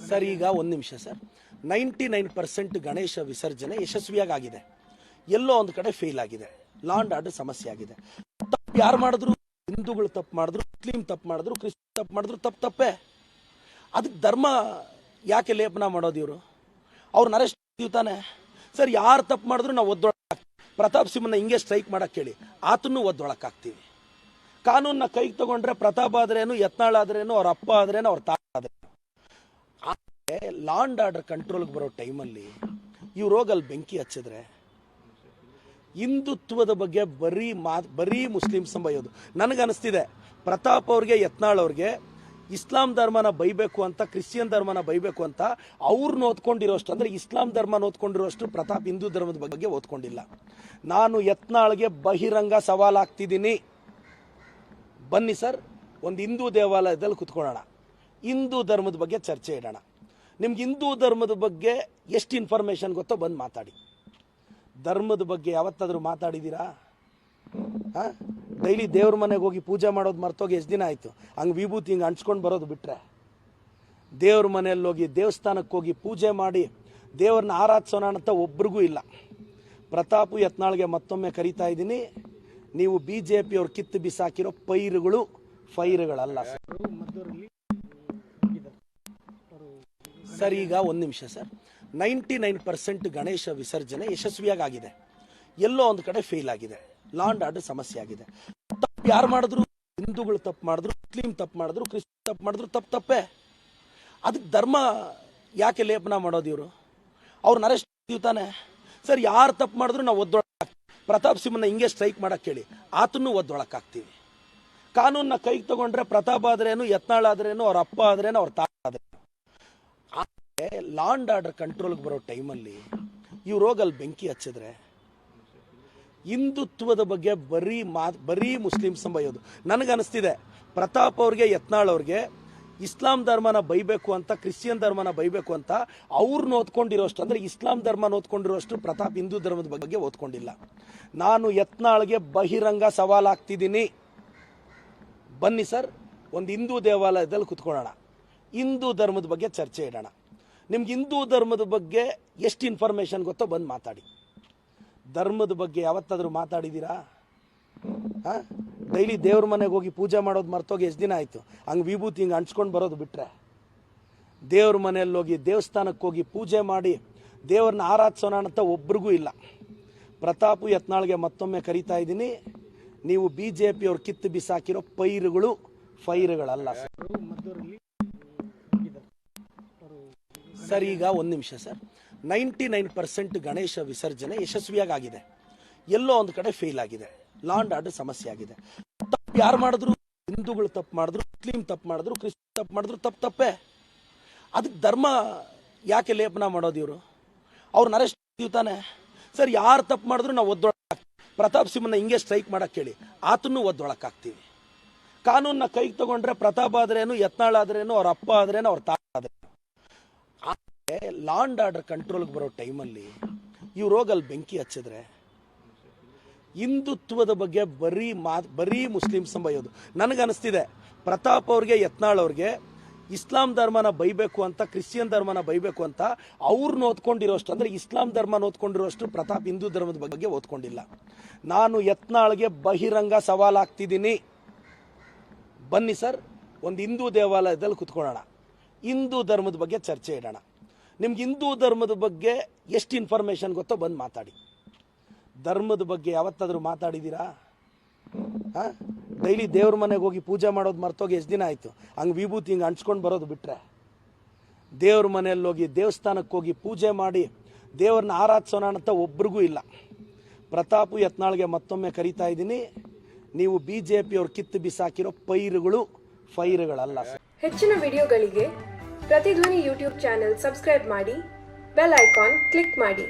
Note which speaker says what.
Speaker 1: Sir ಈಗ ಒಂದು ನಿಮಿಷ ಸರ್ 99% ಗಣೇಶ ವಿಸರ್ಜನೆ ಯಶಸ್ವಿಯಾಗಿ ಆಗಿದೆ. ಎಲ್ಲೋ ಒಂದು ಕಡೆ ಫೇಲ್ ಆಗಿದೆ. ಲಾ ಅಂಡ್ ಆರ್ಡರ್ ಸಮಸ್ಯೆ ಆಗಿದೆ. ತಪ್ಪು ಯಾರು ಮಾಡಿದ್ರು, ಹಿಂದೂಗಳು ತಪ್ಪು ಮಾಡಿದ್ರು, ಮುಸ್ಲಿಂ ತಪ್ಪು ಮಾಡಿದ್ರು, ಕ್ರಿಶ್ಚಿಯನ್ ತಪ್ಪು ಮಾಡಿದ್ರು, ತಪ್ಪೇ. ಅದಕ್ಕೆ ಧರ್ಮ ಯಾಕೆ ಲೇಪನ ಮಾಡೋದು ಇವರು? ಅವ್ರನ್ನ ಅರೆಸ್ಟ್ ಮಾಡ್ತೀವಿ ತಾನೆ ಸರ್. ಯಾರು ತಪ್ಪು ಮಾಡಿದ್ರು ನಾವು ಒದ್ದೊಳಕ್ಕೆ ಪ್ರತಾಪ್ ಸಿಂಹನ ಹಿಂಗೆ ಸ್ಟ್ರೈಕ್ ಮಾಡಕ್ಕೆ ಹೇಳಿ, ಆತನ್ನು ಒದ್ದೊಳಕ್ಕಾಗ್ತೀವಿ. ಕಾನೂನನ್ನ ಕೈಗೆ ತಗೊಂಡ್ರೆ ಪ್ರತಾಪ್ ಆದ್ರೇನು, ಯತ್ನಾಳ್ ಆದ್ರೇನು, ಅವ್ರ ಅಪ್ಪ ಆದ್ರೇನು, ಅವ್ರ ತಾತ ಆದ್ರೇನು. ಲಾ ಅಂಡ್ ಆರ್ಡರ್ ಕಂಟ್ರೋಲ್ಗೆ ಬರೋ ಟೈಮಲ್ಲಿ ಇವ್ರು ಹೋಗಲ್ಲಿ ಬೆಂಕಿ ಹಚ್ಚಿದ್ರೆ ಹಿಂದುತ್ವದ ಬಗ್ಗೆ ಬರೀ ಮುಸ್ಲಿಮ್ಸ್ ಬೈಯೋದು. ನನಗನ್ನಿಸ್ತಿದೆ ಪ್ರತಾಪ್ ಅವ್ರಿಗೆ, ಯತ್ನಾಳ್ ಅವ್ರಿಗೆ ಇಸ್ಲಾಂ ಧರ್ಮನ ಬೈಬೇಕು ಅಂತ, ಕ್ರಿಶ್ಚಿಯನ್ ಧರ್ಮನ ಬೈಬೇಕು ಅಂತ ಅವ್ರನ್ನ ಓದ್ಕೊಂಡಿರೋಷ್ಟು, ಅಂದ್ರೆ ಇಸ್ಲಾಂ ಧರ್ಮನ ಓದ್ಕೊಂಡಿರೋಷ್ಟು ಪ್ರತಾಪ್ ಹಿಂದೂ ಧರ್ಮದ ಬಗ್ಗೆ ಓದ್ಕೊಂಡಿಲ್ಲ. ನಾನು ಯತ್ನಾಳ್ಗೆ ಬಹಿರಂಗ ಸವಾಲಾಗ್ತಿದ್ದೀನಿ, ಬನ್ನಿ ಸರ್ ಒಂದು ಹಿಂದೂ ದೇವಾಲಯದಲ್ಲಿ ಕುತ್ಕೊಳ್ಳೋಣ, ಹಿಂದೂ ಧರ್ಮದ ಬಗ್ಗೆ ಚರ್ಚೆ ಇಡೋಣ. ನಿಮ್ಗೆ ಹಿಂದೂ ಧರ್ಮದ ಬಗ್ಗೆ ಎಷ್ಟು ಇನ್ಫಾರ್ಮೇಶನ್ ಗೊತ್ತೋ ಬಂದು ಮಾತಾಡಿ. ಧರ್ಮದ ಬಗ್ಗೆ ಯಾವತ್ತಾದರೂ ಮಾತಾಡಿದ್ದೀರಾ? ಡೈಲಿ ದೇವ್ರ ಮನೆಗೆ ಹೋಗಿ ಪೂಜೆ ಮಾಡೋದು ಮರ್ತೋಗಿ ಎಷ್ಟು ದಿನ ಆಯಿತು? ಹಂಗೆ ವಿಭೂತಿ ಹಿಂಗೆ ಹಂಚ್ಕೊಂಡು ಬರೋದು ಬಿಟ್ಟರೆ, ದೇವ್ರ ಮನೆಯಲ್ಲಿ ಹೋಗಿ ದೇವಸ್ಥಾನಕ್ಕೆ ಹೋಗಿ ಪೂಜೆ ಮಾಡಿ ದೇವ್ರನ್ನ ಆರಾಧಿಸೋಣ ಅಂತ ಒಬ್ರಿಗೂ ಇಲ್ಲ. ಪ್ರತಾಪು ಯತ್ನಾಳ್ಗೆ ಮತ್ತೊಮ್ಮೆ ಕರೀತಾ ಇದ್ದೀನಿ, ನೀವು BJP ಅವ್ರು ಕಿತ್ತು ಬಿಸಾಕಿರೋ ಫೈರುಗಳಲ್ಲ ಸರ್. ಈಗ ಒಂದು ನಿಮಿಷ ಸರ್ 99% ಗಣೇಶ ವಿಸರ್ಜನೆ ಯಶಸ್ವಿಯಾಗಿ ಆಗಿದೆ. ಎಲ್ಲೋ ಒಂದು ಕಡೆ ಫೇಲ್ ಆಗಿದೆ. ಲಾ ಅಂಡ್ ಆರ್ಡರ್ ಸಮಸ್ಯೆ ಆಗಿದೆ. ತಪ್ಪು ಯಾರು ಮಾಡಿದ್ರು, ಹಿಂದೂಗಳು ತಪ್ಪು ಮಾಡಿದ್ರು, ಮುಸ್ಲಿಂ ತಪ್ಪು ಮಾಡಿದ್ರು, ಕ್ರಿಶ್ಚಿಯನ್ ತಪ್ಪು ಮಾಡಿದ್ರು, ತಪ್ಪೇ. ಅದಕ್ಕೆ ಧರ್ಮ ಯಾಕೆ ಲೇಪನ ಮಾಡೋದು ಇವರು? ಅವ್ರನ್ನ ಅರೆಸ್ಟ್ ಮಾಡ್ತೀವಿ ತಾನೆ ಸರ್. ಯಾರು ತಪ್ಪು ಮಾಡಿದ್ರು ನಾವು ಒದ್ದೊಳಕ್ಕೆ ಪ್ರತಾಪ್ ಸಿಂಹನ ಹಿಂಗೆ ಸ್ಟ್ರೈಕ್ ಮಾಡಕ್ಕೆ ಹೇಳಿ, ಆತನ್ನು ಒದ್ದೊಳಕ್ಕಾಗ್ತೀವಿ. ಕಾನೂನನ್ನ ಕೈಗೆ ತಗೊಂಡ್ರೆ ಪ್ರತಾಪ್ ಆದ್ರೇನು, ಯತ್ನಾಳ್ ಆದ್ರೇನು, ಅವ್ರ ಅಪ್ಪ ಆದ್ರೇನು, ಅವ್ರ ತಾತ ಆದ್ರೇನು. ಲಾ ಅಂಡ್ ಆರ್ಡರ್ ಕಂಟ್ರೋಲ್ಗೆ ಬರೋ ಟೈಮಲ್ಲಿ ಇವ್ರು ಹೋಗಲ್ಲಿ ಬೆಂಕಿ ಹಚ್ಚಿದ್ರೆ ಹಿಂದುತ್ವದ ಬಗ್ಗೆ ಬರೀ ಮುಸ್ಲಿಮ್ಸ್ ಬೈಯೋದು. ನನಗನ್ನಿಸ್ತಿದೆ ಪ್ರತಾಪ್ ಅವ್ರಿಗೆ, ಯತ್ನಾಳ್ ಅವ್ರಿಗೆ ಇಸ್ಲಾಂ ಧರ್ಮನ ಬೈಬೇಕು ಅಂತ, ಕ್ರಿಶ್ಚಿಯನ್ ಧರ್ಮನ ಬೈಬೇಕು ಅಂತ ಅವ್ರನ್ನ ಓದ್ಕೊಂಡಿರೋಷ್ಟು, ಅಂದ್ರೆ ಇಸ್ಲಾಂ ಧರ್ಮನ ಓದ್ಕೊಂಡಿರೋಷ್ಟು ಪ್ರತಾಪ್ ಹಿಂದೂ ಧರ್ಮದ ಬಗ್ಗೆ ಓದ್ಕೊಂಡಿಲ್ಲ. ನಾನು ಯತ್ನಾಳ್ಗೆ ಬಹಿರಂಗ ಸವಾಲಾಗ್ತಿದ್ದೀನಿ, ಬನ್ನಿ ಸರ್ ಒಂದು ಹಿಂದೂ ದೇವಾಲಯದಲ್ಲಿ ಕುತ್ಕೊಳ್ಳೋಣ, ಹಿಂದೂ ಧರ್ಮದ ಬಗ್ಗೆ ಚರ್ಚೆ ಇಡೋಣ. ನಿಮ್ಗೆ ಹಿಂದೂ ಧರ್ಮದ ಬಗ್ಗೆ ಎಷ್ಟು ಇನ್ಫಾರ್ಮೇಶನ್ ಗೊತ್ತೋ ಬಂದು ಮಾತಾಡಿ. ಧರ್ಮದ ಬಗ್ಗೆ ಯಾವತ್ತಾದರೂ ಮಾತಾಡಿದ್ದೀರಾ? ಡೈಲಿ ದೇವ್ರ ಮನೆಗೆ ಹೋಗಿ ಪೂಜೆ ಮಾಡೋದು ಮರ್ತೋಗಿ ಎಷ್ಟು ದಿನ ಆಯಿತು? ಹಂಗೆ ವಿಭೂತಿ ಹಿಂಗೆ ಹಂಚ್ಕೊಂಡು ಬರೋದು ಬಿಟ್ಟರೆ, ದೇವ್ರ ಮನೆಯಲ್ಲಿ ಹೋಗಿ ದೇವಸ್ಥಾನಕ್ಕೆ ಹೋಗಿ ಪೂಜೆ ಮಾಡಿ ದೇವ್ರನ್ನ ಆರಾಧಿಸೋಣ ಅಂತ ಒಬ್ರಿಗೂ ಇಲ್ಲ. ಪ್ರತಾಪು ಯತ್ನಾಳ್ಗೆ ಮತ್ತೊಮ್ಮೆ ಕರೀತಾ ಇದ್ದೀನಿ, ನೀವು BJP ಅವ್ರು ಕಿತ್ತು ಬಿಸಾಕಿರೋ ಫೈರುಗಳಲ್ಲ ಸರ್. ಈಗ ಒಂದು ನಿಮಿಷ ಸರ್ 99% ಗಣೇಶ ವಿಸರ್ಜನೆ ಯಶಸ್ವಿಯಾಗಿ ಆಗಿದೆ. ಎಲ್ಲೋ ಒಂದು ಕಡೆ ಫೇಲ್ ಆಗಿದೆ. ಲಾ ಅಂಡ್ ಆರ್ಡರ್ ಸಮಸ್ಯೆ ಆಗಿದೆ. ತಪ್ಪು ಯಾರು ಮಾಡಿದ್ರು, ಹಿಂದೂಗಳು ತಪ್ಪು ಮಾಡಿದ್ರು, ಮುಸ್ಲಿಂ ತಪ್ಪು ಮಾಡಿದ್ರು, ಕ್ರಿಶ್ಚಿಯನ್ ತಪ್ಪು ಮಾಡಿದ್ರು, ತಪ್ಪೇ. ಅದಕ್ಕೆ ಧರ್ಮ ಯಾಕೆ ಲೇಪನ ಮಾಡೋದು ಇವರು? ಅವ್ರನ್ನ ಅರೆಸ್ಟ್ ಮಾಡ್ತೀವಿ ತಾನೆ ಸರ್. ಯಾರು ತಪ್ಪು ಮಾಡಿದ್ರು ನಾವು ಒದ್ದೊಳಕ್ಕೆ ಪ್ರತಾಪ್ ಸಿಂಹನ ಹಿಂಗೆ ಸ್ಟ್ರೈಕ್ ಮಾಡಕ್ಕೆ ಹೇಳಿ, ಆತನ್ನು ಒದ್ದೊಳಕ್ಕಾಗ್ತೀವಿ. ಕಾನೂನನ್ನ ಕೈಗೆ ತಗೊಂಡ್ರೆ ಪ್ರತಾಪ್ ಆದ್ರೇನು, ಯತ್ನಾಳ್ ಆದ್ರೇನು, ಅವ್ರ ಅಪ್ಪ ಆದ್ರೇನು, ಅವ್ರ ತಾತ ಆದ್ರೇನು. ಲಾ ಅಂಡ್ ಆರ್ಡರ್ ಕಂಟ್ರೋಲ್ಗೆ ಬರೋ ಟೈಮಲ್ಲಿ ಇವ್ರು ಹೋಗಲ್ಲಿ ಬೆಂಕಿ ಹಚ್ಚಿದ್ರೆ ಹಿಂದುತ್ವದ ಬಗ್ಗೆ ಬರೀ ಮುಸ್ಲಿಮ್ಸ್ ಬೈಯೋದು. ನನಗನ್ನಿಸ್ತಿದೆ ಪ್ರತಾಪ್ ಅವ್ರಿಗೆ, ಯತ್ನಾಳ್ ಅವ್ರಿಗೆ ಇಸ್ಲಾಂ ಧರ್ಮನ ಬೈಬೇಕು ಅಂತ, ಕ್ರಿಶ್ಚಿಯನ್ ಧರ್ಮನ ಬೈಬೇಕು ಅಂತ ಅವ್ರನ್ನ ಓದ್ಕೊಂಡಿರೋಷ್ಟು, ಅಂದ್ರೆ ಇಸ್ಲಾಂ ಧರ್ಮನ ಓದ್ಕೊಂಡಿರೋಷ್ಟು ಪ್ರತಾಪ್ ಹಿಂದೂ ಧರ್ಮದ ಬಗ್ಗೆ ಓದ್ಕೊಂಡಿಲ್ಲ. ನಾನು ಯತ್ನಾಳ್ಗೆ ಬಹಿರಂಗ ಸವಾಲಾಗ್ತಿದ್ದೀನಿ, ಬನ್ನಿ ಸರ್ ಒಂದು ಹಿಂದೂ ದೇವಾಲಯದಲ್ಲಿ ಕುತ್ಕೊಳ್ಳೋಣ, ಹಿಂದೂ ಧರ್ಮದ ಬಗ್ಗೆ ಚರ್ಚೆ ಇಡೋಣ. ನಿಮ್ಗೆ ಹಿಂದೂ ಧರ್ಮದ ಬಗ್ಗೆ ಎಷ್ಟು ಇನ್ಫಾರ್ಮೇಶನ್ ಗೊತ್ತೋ ಬಂದು ಮಾತಾಡಿ. ಧರ್ಮದ ಬಗ್ಗೆ ಯಾವತ್ತಾದರೂ ಮಾತಾಡಿದ್ದೀರಾ? ಡೈಲಿ ದೇವ್ರ ಮನೆಗೆ ಹೋಗಿ ಪೂಜೆ ಮಾಡೋದು ಮರ್ತೋಗಿ ಎಷ್ಟು ದಿನ ಆಯಿತು? ಹಂಗೆ ವಿಭೂತಿ ಹಿಂಗೆ ಹಂಚ್ಕೊಂಡು ಬರೋದು ಬಿಟ್ಟರೆ, ದೇವ್ರ ಮನೆಯಲ್ಲಿ ಹೋಗಿ ದೇವಸ್ಥಾನಕ್ಕೆ ಹೋಗಿ ಪೂಜೆ ಮಾಡಿ ದೇವ್ರನ್ನ ಆರಾಧಿಸೋಣ ಅಂತ ಒಬ್ರಿಗೂ ಇಲ್ಲ. ಪ್ರತಾಪು ಯತ್ನಾಳ್ಗೆ ಮತ್ತೊಮ್ಮೆ ಕರೀತಾ ಇದ್ದೀನಿ, ನೀವು BJP ಅವ್ರು ಕಿತ್ತು ಬಿಸಾಕಿರೋ ಫೈರುಗಳಲ್ಲ.
Speaker 2: ಹೆಚ್ಚಿನ ವಿಡಿಯೋಗಳಿಗೆ ಪ್ರತಿಧ್ವನಿ ಯೂಟ್ಯೂಬ್ ಚಾನೆಲ್ ಸಬ್ಸ್ಕ್ರೈಬ್ ಮಾಡಿ, ಬೆಲ್ ಐಕಾನ್ ಕ್ಲಿಕ್ ಮಾಡಿ.